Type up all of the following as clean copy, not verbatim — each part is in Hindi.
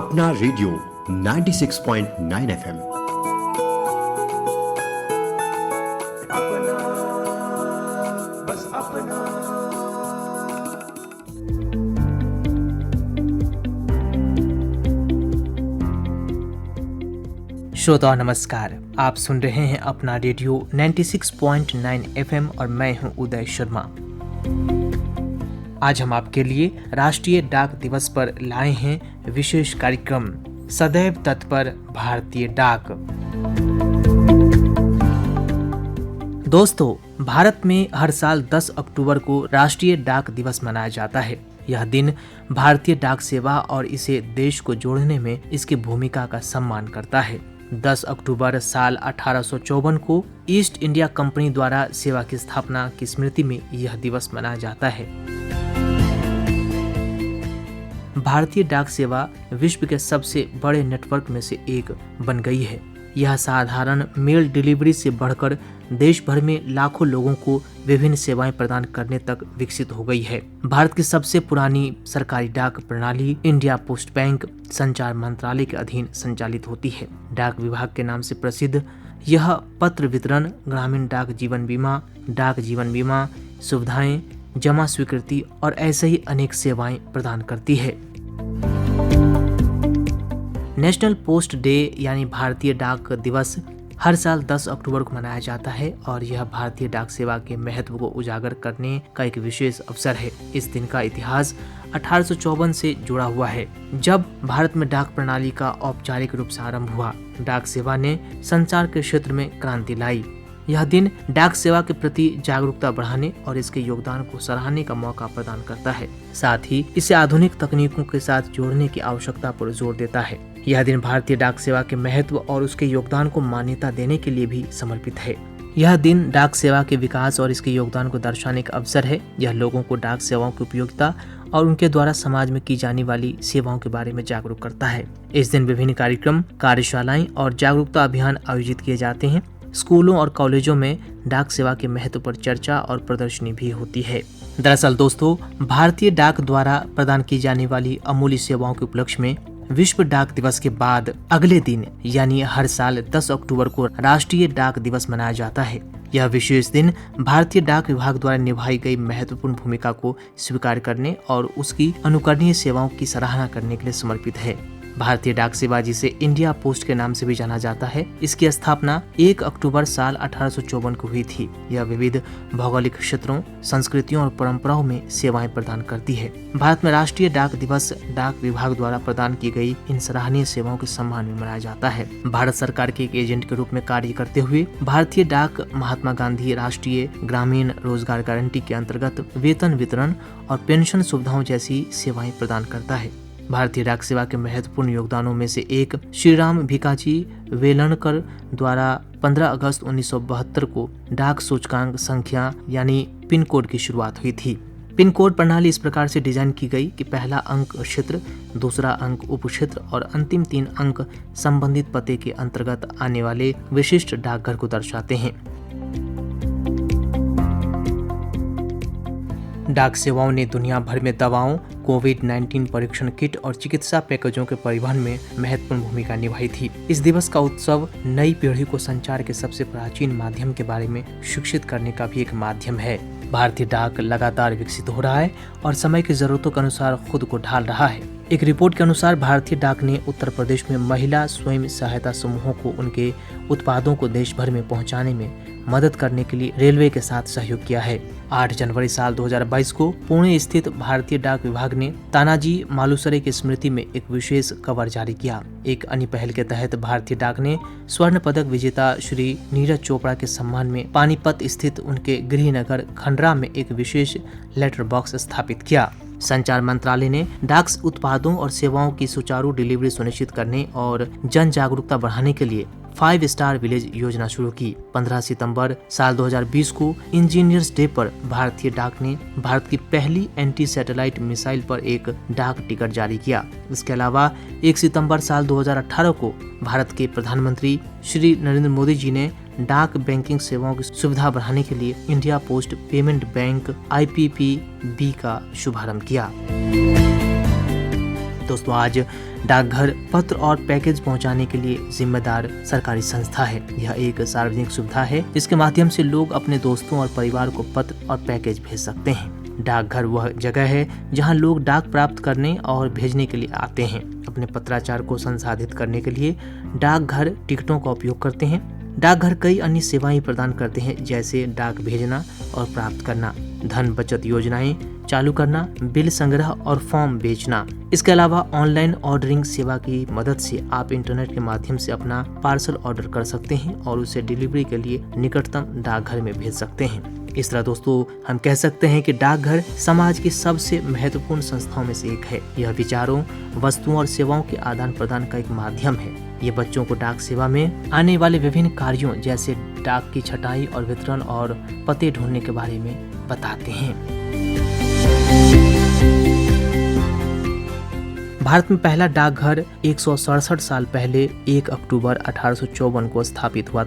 अपना रेडियो 96.9 एफएम। बस अपना। श्रोता नमस्कार, आप सुन रहे हैं अपना रेडियो 96.9 एफएम और मैं हूं उदय शर्मा। आज हम आपके लिए राष्ट्रीय डाक दिवस पर लाए हैं विशेष कार्यक्रम सदैव तत्पर भारतीय डाक। दोस्तों, भारत में हर साल 10 अक्टूबर को राष्ट्रीय डाक दिवस मनाया जाता है। यह दिन भारतीय डाक सेवा और इसे देश को जोड़ने में इसकी भूमिका का सम्मान करता है। 10 अक्टूबर साल 1854 को ईस्ट इंडिया कंपनी द्वारा सेवा की स्थापना की स्मृति में यह दिवस मनाया जाता है। भारतीय डाक सेवा विश्व के सबसे बड़े नेटवर्क में से एक बन गई है। यह साधारण मेल डिलीवरी से बढ़कर देश भर में लाखों लोगों को विभिन्न सेवाएं प्रदान करने तक विकसित हो गई है। भारत की सबसे पुरानी सरकारी डाक प्रणाली इंडिया पोस्ट बैंक संचार मंत्रालय के अधीन संचालित होती है। डाक विभाग के नाम से प्रसिद्ध यह पत्र वितरण, ग्रामीण डाक जीवन बीमा सुविधाएं, जमा स्वीकृति और ऐसे ही अनेक सेवाएं प्रदान करती है। नेशनल पोस्ट डे यानी भारतीय डाक दिवस हर साल 10 अक्टूबर को मनाया जाता है और यह भारतीय डाक सेवा के महत्व को उजागर करने का एक विशेष अवसर है। इस दिन का इतिहास 1854 से जुड़ा हुआ है, जब भारत में डाक प्रणाली का औपचारिक रूप से आरंभ हुआ। डाक सेवा ने संचार के क्षेत्र में क्रांति लाई। यह दिन डाक सेवा के प्रति जागरूकता बढ़ाने और इसके योगदान को सराहने का मौका प्रदान करता है। साथ ही इसे आधुनिक तकनीकों के साथ जोड़ने की आवश्यकता पर जोर देता है। यह दिन भारतीय डाक सेवा के महत्व और उसके योगदान को मान्यता देने के लिए भी समर्पित है। यह दिन डाक सेवा के विकास और इसके योगदान को दर्शाने का अवसर है। यह लोगों को डाक सेवाओं की उपयोगिता और उनके द्वारा समाज में की जाने वाली सेवाओं के बारे में जागरूक करता है। इस दिन विभिन्न कार्यक्रम, कार्यशालाएं और जागरूकता अभियान आयोजित किए जाते हैं। स्कूलों और कॉलेजों में डाक सेवा के महत्व पर चर्चा और प्रदर्शनी भी होती है। दरअसल दोस्तों, भारतीय डाक द्वारा प्रदान की जाने वाली अमूल्य सेवाओं के उपलक्ष्य में विश्व डाक दिवस के बाद अगले दिन यानी हर साल 10 अक्टूबर को राष्ट्रीय डाक दिवस मनाया जाता है। यह विशेष दिन भारतीय डाक विभाग द्वारा निभाई गई महत्वपूर्ण भूमिका को स्वीकार करने और उसकी अनुकरणीय सेवाओं की सराहना करने के लिए समर्पित है। भारतीय डाक सेवा, जिसे इंडिया पोस्ट के नाम से भी जाना जाता है, इसकी स्थापना 1 अक्टूबर साल 1854 को हुई थी। यह विविध भौगोलिक क्षेत्रों, संस्कृतियों और परंपराओं में सेवाएं प्रदान करती है। भारत में राष्ट्रीय डाक दिवस डाक विभाग द्वारा प्रदान की गई इन सराहनीय सेवाओं के सम्मान में मनाया जाता है। भारत सरकार के एक एजेंट के रूप में कार्य करते हुए भारतीय डाक महात्मा गांधी राष्ट्रीय ग्रामीण रोजगार गारंटी के अंतर्गत वेतन वितरण और पेंशन सुविधाओं जैसी सेवाएं प्रदान करता है। भारतीय डाक सेवा के महत्वपूर्ण योगदानों में से एक श्रीराम भिकाजी वेलणकर द्वारा 15 अगस्त 1972 को डाक सूचकांक संख्या यानी पिन कोड की शुरुआत हुई थी। पिन कोड प्रणाली इस प्रकार से डिजाइन की गई कि पहला अंक क्षेत्र, दूसरा अंक उप क्षेत्र और अंतिम 3 अंक संबंधित पते के अंतर्गत आने वाले विशिष्ट डाकघर को दर्शाते हैं। डाक सेवाओं ने दुनिया भर में दवाओं, कोविड-19 परीक्षण किट और चिकित्सा पैकेजों के परिवहन में महत्वपूर्ण भूमिका निभाई थी। इस दिवस का उत्सव नई पीढ़ी को संचार के सबसे प्राचीन माध्यम के बारे में शिक्षित करने का भी एक माध्यम है। भारतीय डाक लगातार विकसित हो रहा है और समय की जरूरतों के अनुसार खुद को ढाल रहा है। एक रिपोर्ट के अनुसार भारतीय डाक ने उत्तर प्रदेश में महिला स्वयं सहायता समूहों को उनके उत्पादों को देश भर में पहुंचाने में मदद करने के लिए रेलवे के साथ सहयोग किया है। 8 जनवरी साल 2022 को पुणे स्थित भारतीय डाक विभाग ने तानाजी मालुसरे की स्मृति में एक विशेष कवर जारी किया। एक अन्य पहल के तहत भारतीय डाक ने स्वर्ण पदक विजेता श्री नीरज चोपड़ा के सम्मान में पानीपत स्थित उनके गृह नगर खंडरा में एक विशेष लेटर बॉक्स स्थापित किया। संचार मंत्रालय ने डाक उत्पादों और सेवाओं की सुचारू डिलीवरी सुनिश्चित करने और जन जागरूकता बढ़ाने के लिए 5 स्टार विलेज योजना शुरू की। 15 सितंबर साल 2020 को इंजीनियर्स डे पर भारतीय डाक ने भारत की पहली एंटी सैटेलाइट मिसाइल पर एक डाक टिकट जारी किया। इसके अलावा 1 सितंबर साल 2018 को भारत के प्रधानमंत्री श्री नरेंद्र मोदी जी ने डाक बैंकिंग सेवाओं की सुविधा बढ़ाने के लिए India post payment bank IPPB का शुभारंभ किया। दोस्तों आज डाकघर पत्र और पैकेज पहुंचाने के लिए जिम्मेदार सरकारी संस्था है। यह एक सार्वजनिक सुविधा है जिसके माध्यम से लोग अपने दोस्तों और परिवार को पत्र और पैकेज भेज सकते हैं। डाकघर वह जगह है जहां लोग डाक प्राप्त करने और भेजने के लिए आते हैं। अपने पत्राचार को संसाधित करने के लिए डाकघर टिकटों का उपयोग करते हैं। डाकघर कई अन्य सेवाएं प्रदान करते हैं जैसे डाक भेजना और प्राप्त करना, धन बचत योजनाएं चालू करना, बिल संग्रह और फॉर्म बेचना। इसके अलावा ऑनलाइन ऑर्डरिंग सेवा की मदद से आप इंटरनेट के माध्यम से अपना पार्सल ऑर्डर कर सकते हैं और उसे डिलीवरी के लिए निकटतम डाकघर में भेज सकते हैं। इस तरह दोस्तों हम कह सकते हैं कि डाकघर समाज की सबसे महत्वपूर्ण संस्थाओं में से एक है। यह विचारों, वस्तुओं और सेवाओं के आदान प्रदान का एक माध्यम है। ये बच्चों को डाक सेवा में आने वाले विभिन्न कार्यों जैसे डाक की छटाई और वितरण और पते ढूंढने के बारे में बताते हैं। भारत में पहला डाकघर 167 साल पहले 1 अक्टूबर 1854 को स्थापित हुआ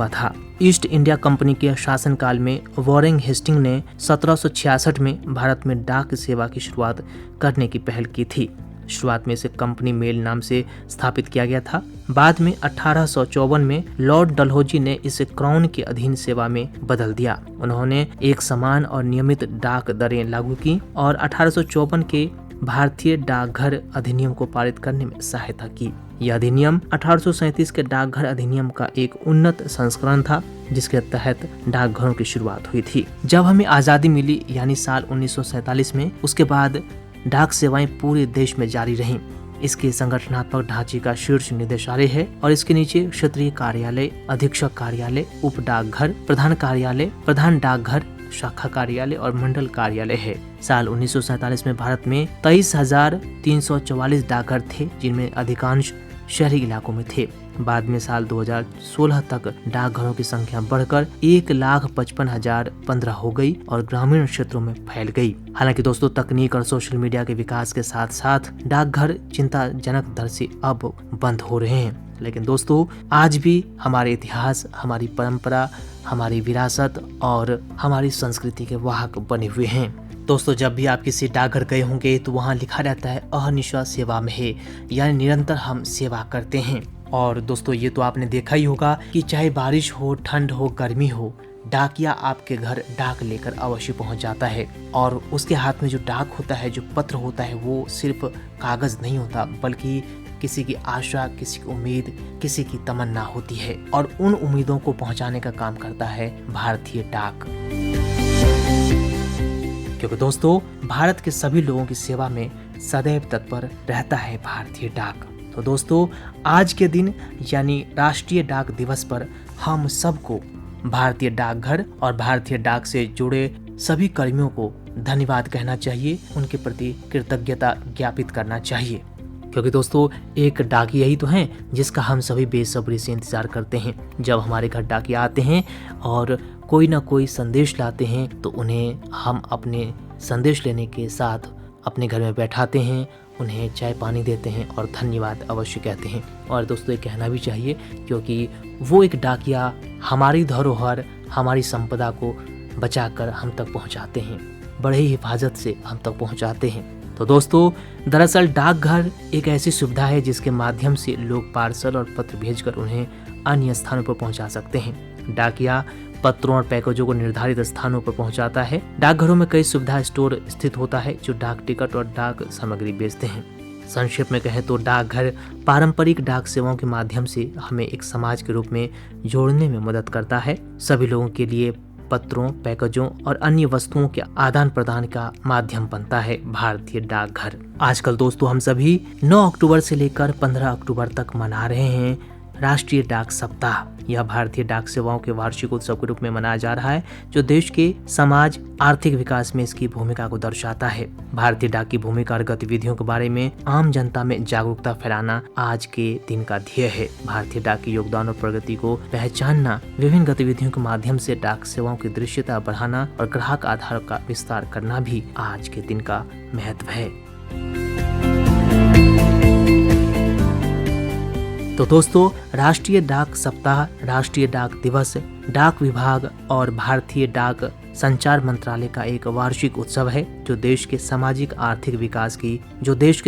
था। ईस्ट इंडिया कंपनी के शासनकाल में वॉरेन हेस्टिंग ने 1766 में भारत में डाक सेवा की शुरुआत करने की पहल की थी। शुरुआत में इसे कंपनी मेल नाम से स्थापित किया गया था। बाद में 1854 में लॉर्ड डलहौजी ने इसे क्राउन के अधीन सेवा में बदल दिया। उन्होंने एक समान और नियमित डाक दरें लागू की और 1854 के भारतीय डाकघर अधिनियम को पारित करने में सहायता की। यह अधिनियम 1837 के डाकघर अधिनियम का एक उन्नत संस्करण था जिसके तहत डाकघरों की शुरुआत हुई थी। जब हमें आजादी मिली यानी साल 1947 में, उसके बाद डाक सेवाएं पूरे देश में जारी रहीं। इसके संगठनात्मक ढांचे का शीर्ष निदेशालय है और इसके नीचे क्षेत्रीय कार्यालय, अधीक्षक कार्यालय, उप डाकघर, प्रधान कार्यालय, प्रधान डाकघर, शाखा कार्यालय और मंडल कार्यालय है। साल 1947 में भारत में 23,344 डाकघर थे जिनमें अधिकांश शहरी इलाकों में थे। बाद में साल 2016 तक डाकघरों की संख्या बढ़कर 1,55,015 हो गई और ग्रामीण क्षेत्रों में फैल गई। हालांकि दोस्तों तकनीक और सोशल मीडिया के विकास के साथ साथ डाकघर चिंताजनक दर से अब बंद हो रहे हैं, लेकिन दोस्तों आज भी हमारे इतिहास, हमारी परंपरा, हमारी विरासत और हमारी संस्कृति के वाहक बने हुए हैं। दोस्तों जब भी आप किसी डाकघर गए होंगे तो वहाँ लिखा रहता है अहर्निशा सेवा में है, यानी निरंतर हम सेवा करते हैं। और दोस्तों ये तो आपने देखा ही होगा कि चाहे बारिश हो, ठंड हो, गर्मी हो, डाकिया आपके घर डाक लेकर अवश्य पहुंच जाता है। और उसके हाथ में जो डाक होता है, जो पत्र होता है, वो सिर्फ कागज नहीं होता बल्कि किसी की आशा, किसी की उम्मीद, किसी की तमन्ना होती है और उन उम्मीदों को पहुंचाने का काम करता है भारतीय डाक। क्योंकि दोस्तों भारत के सभी लोगों की सेवा में सदैव तत्पर रहता है भारतीय डाक। तो दोस्तों आज के दिन यानी राष्ट्रीय डाक दिवस पर हम सबको भारतीय डाकघर और भारतीय डाक से जुड़े सभी कर्मियों को धन्यवाद कहना चाहिए, उनके प्रति कृतज्ञता ज्ञापित करना चाहिए। क्योंकि दोस्तों एक डाकिया ही तो हैं जिसका हम सभी बेसब्री से इंतजार करते हैं। जब हमारे घर डाकिया आते हैं और कोई ना कोई संदेश लाते हैं तो उन्हें हम अपने संदेश लेने के साथ अपने घर में बैठाते हैं, उन्हें चाय पानी देते हैं और धन्यवाद अवश्य कहते हैं। और दोस्तों ये कहना भी चाहिए क्योंकि वो एक डाकिया हमारी धरोहर, हमारी संपदा को बचाकर हम तक पहुंचाते हैं, बड़े ही हिफाजत से हम तक पहुंचाते हैं। तो दोस्तों दरअसल डाकघर एक ऐसी सुविधा है जिसके माध्यम से लोग पार्सल और पत्र भेजकर उन्हें अन्य स्थानों पर पहुंचा सकते हैं। डाकिया पत्रों और पैकेजों को निर्धारित स्थानों पर पहुंचाता है। डाकघरों में कई सुविधा स्टोर स्थित होता है जो डाक टिकट और डाक सामग्री बेचते हैं। संक्षेप में कहें तो डाकघर पारंपरिक डाक सेवाओं के माध्यम से हमें एक समाज के रूप में जोड़ने में मदद करता है। सभी लोगों के लिए पत्रों, पैकेजों और अन्य वस्तुओं के आदान प्रदान का माध्यम बनता है भारतीय डाकघर। आजकल दोस्तों हम सभी 9 अक्टूबर से लेकर 15 अक्टूबर तक मना रहे हैं राष्ट्रीय डाक सप्ताह। यह भारतीय डाक सेवाओं के वार्षिक उत्सव के रूप में मनाया जा रहा है जो देश के समाज आर्थिक विकास में इसकी भूमिका को दर्शाता है। भारतीय डाक की भूमिका और गतिविधियों के बारे में आम जनता में जागरूकता फैलाना आज के दिन का ध्येय है। भारतीय डाक के योगदान और प्रगति को पहचानना, विभिन्न गतिविधियों के माध्यम से डाक सेवाओं की दृश्यता बढ़ाना और ग्राहक आधार का विस्तार करना भी आज के दिन का महत्व है। तो दोस्तों राष्ट्रीय डाक सप्ताह, राष्ट्रीय डाक दिवस, डाक विभाग और भारतीय डाक संचार मंत्रालय का एक वार्षिक उत्सव है जो देश के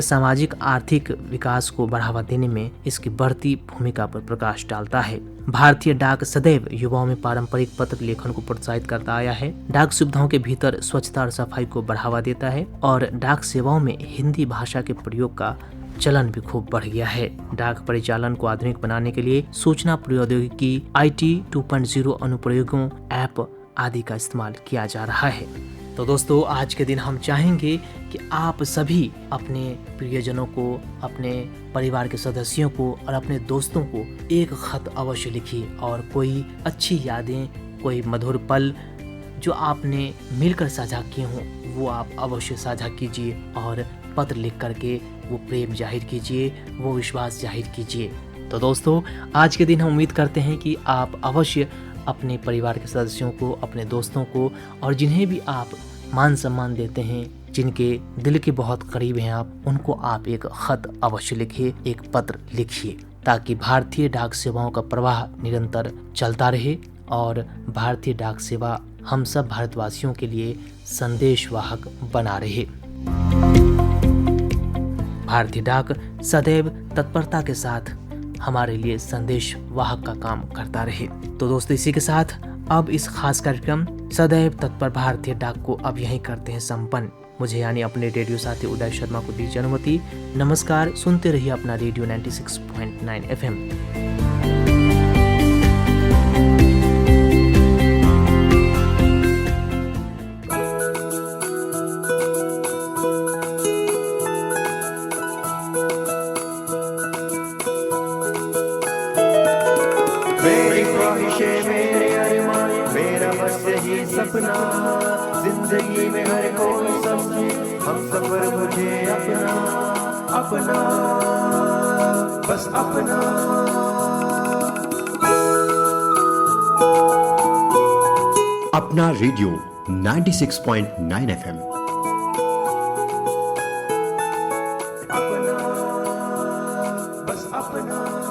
सामाजिक आर्थिक विकास को बढ़ावा देने में इसकी बढ़ती भूमिका पर प्रकाश डालता है। भारतीय डाक सदैव युवाओं में पारंपरिक पत्र लेखन को प्रोत्साहित करता आया है। डाक सुविधाओं के भीतर स्वच्छता और सफाई को बढ़ावा देता है और डाक सेवाओं में हिंदी भाषा के प्रयोग का चलन भी खूब बढ़ गया है। डाक परिचालन को आधुनिक बनाने के लिए सूचना प्रौद्योगिकी, IT 2.0 अनुप्रयोगों, ऐप आदि का इस्तेमाल किया जा रहा है। तो दोस्तों, आज के दिन हम चाहेंगे कि आप सभी अपने प्रियजनों को, अपने परिवार के सदस्यों को और अपने दोस्तों को एक खत अवश्य लिखिए और कोई अच्छी यादें, कोई मधुर पल जो आपने मिलकर साझा किए हों वो आप अवश्य साझा कीजिए और पत्र लिख करके वो प्रेम जाहिर कीजिए, वो विश्वास जाहिर कीजिए। तो दोस्तों, आज के दिन हम उम्मीद करते हैं कि आप अवश्य अपने परिवार के सदस्यों को, अपने दोस्तों को और जिन्हें भी आप मान सम्मान देते हैं, जिनके दिल के बहुत करीब हैं आप, उनको आप एक खत अवश्य लिखिए, एक पत्र लिखिए, ताकि भारतीय डाक सेवाओं का प्रवाह निरंतर चलता रहे और भारतीय डाक सेवा हम सब भारतवासियों के लिए संदेशवाहक बना रहे। भारतीय डाक सदैव तत्परता के साथ हमारे लिए संदेश वाहक का काम करता रहे। तो दोस्तों, इसी के साथ अब इस खास कार्यक्रम सदैव तत्पर भारतीय डाक को अब यहीं करते हैं संपन्न। मुझे यानी अपने रेडियो साथी उदय शर्मा को दीजिए अनुमति। नमस्कार, सुनते रहिए अपना रेडियो 96.9 FM। मेरी ख्वाहिशें, मेरे अरमान, मेरा बस यही सपना, जिंदगी में हर कोई समझे हम सफर मुझे अपना, अपना, बस अपना। अपना रेडियो 96.9 FM। अपना, बस अपना।